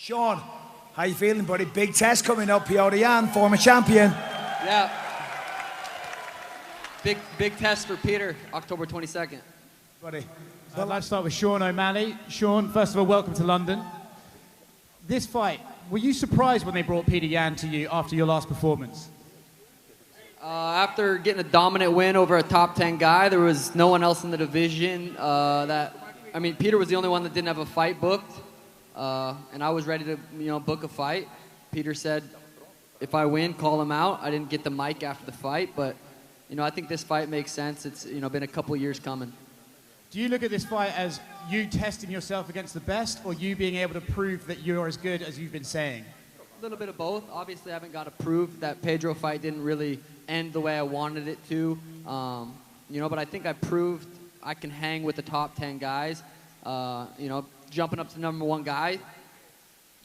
Sean, how you feeling, buddy? Big test coming up. Petr Yan, former champion. Yeah. Big test for Peter, October 22nd. Buddy. I'd like to start with Sean O'Malley. Sean, first of all, welcome to London. This fight, were you surprised when they brought Petr Yan to you after your last performance? After getting a dominant win over a top 10 guy, there was no one else in the division Peter was the only one that didn't have a fight booked. And I was ready to, book a fight. Peter said, if I win, call him out. I didn't get the mic after the fight, but, I think this fight makes sense. It's, been a couple years coming. Do you look at this fight as you testing yourself against the best, or you being able to prove that you're as good as you've been saying? A little bit of both. Obviously, I haven't got to prove that Pedro fight didn't really end the way I wanted it to. But I think I proved I can hang with the top 10 guys. Jumping up to #1 guy,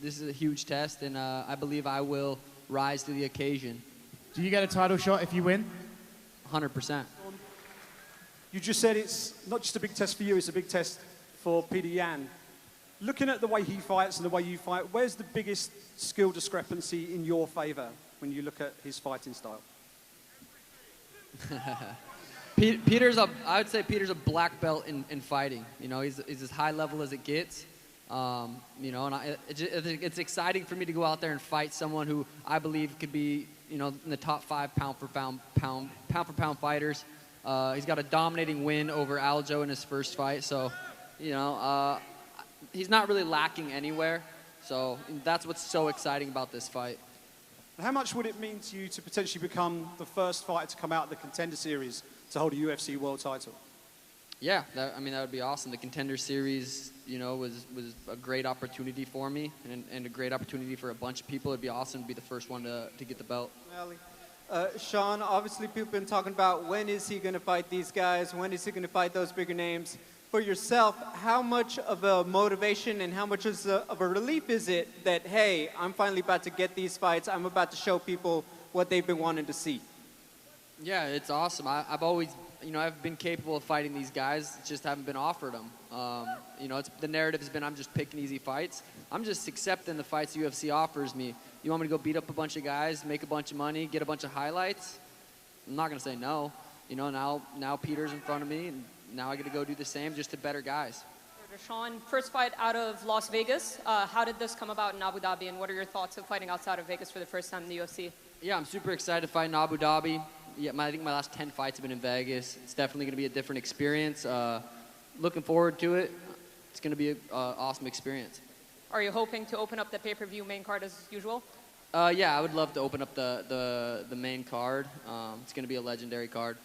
this is a huge test, and I believe I will rise to the occasion. Do you get a title shot if you win? 100%. You just said it's not just a big test for you, it's a big test for Petr Yan. Looking at the way he fights and the way you fight, where's the biggest skill discrepancy in your favor when you look at his fighting style? I would say Peter's a black belt in fighting. He's as high level as it gets. It's exciting for me to go out there and fight someone who I believe could be, in the top 5 pound for pound fighters. He's got a dominating win over Aljo in his first fight, so, he's not really lacking anywhere. So that's what's so exciting about this fight. How much would it mean to you to potentially become the first fighter to come out of the Contender Series to hold a UFC world title? Yeah, that would be awesome. The Contender Series, was a great opportunity for me and a great opportunity for a bunch of people. It'd be awesome to be the first one to get the belt. Sean, obviously people have been talking about when is he going to fight these guys, when is he going to fight those bigger names. For yourself, how much of a motivation and how much of a relief is it that, hey, I'm finally about to get these fights, I'm about to show people what they've been wanting to see? Yeah, it's awesome. I've always, I've been capable of fighting these guys, just haven't been offered them. The narrative has been I'm just picking easy fights. I'm just accepting the fights the UFC offers me. You want me to go beat up a bunch of guys, make a bunch of money, get a bunch of highlights? I'm not going to say no. Now Peter's in front of me, and now I get to go do the same, just to better guys. Sean, first fight out of Las Vegas. How did this come about in Abu Dhabi, and what are your thoughts of fighting outside of Vegas for the first time in the UFC? Yeah, I'm super excited to fight in Abu Dhabi. Yeah, I think my last 10 fights have been in Vegas. It's definitely going to be a different experience. Looking forward to it. It's going to be an awesome experience. Are you hoping to open up the pay-per-view main card as usual? Yeah, I would love to open up the main card. It's going to be a legendary card.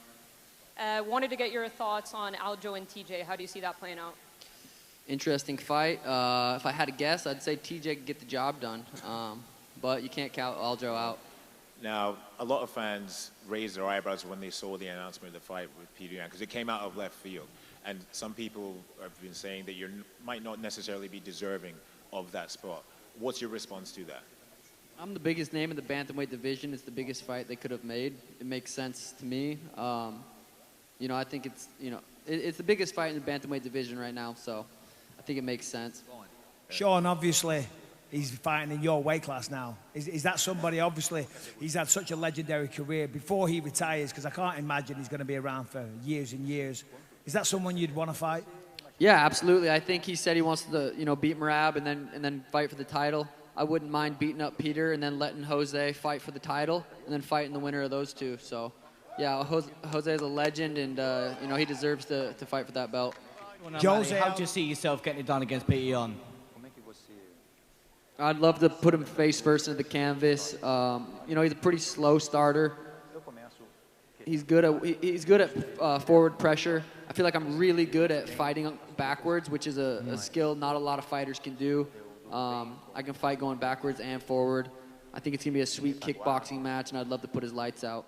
Wanted to get your thoughts on Aljo and TJ. How do you see that playing out? Interesting fight. If I had to guess, I'd say TJ could get the job done. But you can't count Aljo out. Now, a lot of fans raised their eyebrows when they saw the announcement of the fight with Petr Yan because it came out of left field. And some people have been saying that you might not necessarily be deserving of that spot. What's your response to that? I'm the biggest name in the bantamweight division. It's the biggest fight they could have made. It makes sense to me. I think it's, it's the biggest fight in the bantamweight division right now, so I think it makes sense. Sean, obviously, he's fighting in your weight class now. Is that somebody, obviously, he's had such a legendary career before he retires, because I can't imagine he's going to be around for years and years. Is that someone you'd want to fight? Yeah, absolutely. I think he said he wants to, beat Merab and then fight for the title. I wouldn't mind beating up Peter and then letting Jose fight for the title and then fighting the winner of those two. So, yeah, Jose is a legend, and he deserves to fight for that belt. Jose, how do you see yourself getting it done against Petr Yan? I'd love to put him face first into the canvas. He's a pretty slow starter. He's good at forward pressure. I feel like I'm really good at fighting backwards, which is a skill not a lot of fighters can do. I can fight going backwards and forward. I think it's going to be a sweet kickboxing match, and I'd love to put his lights out.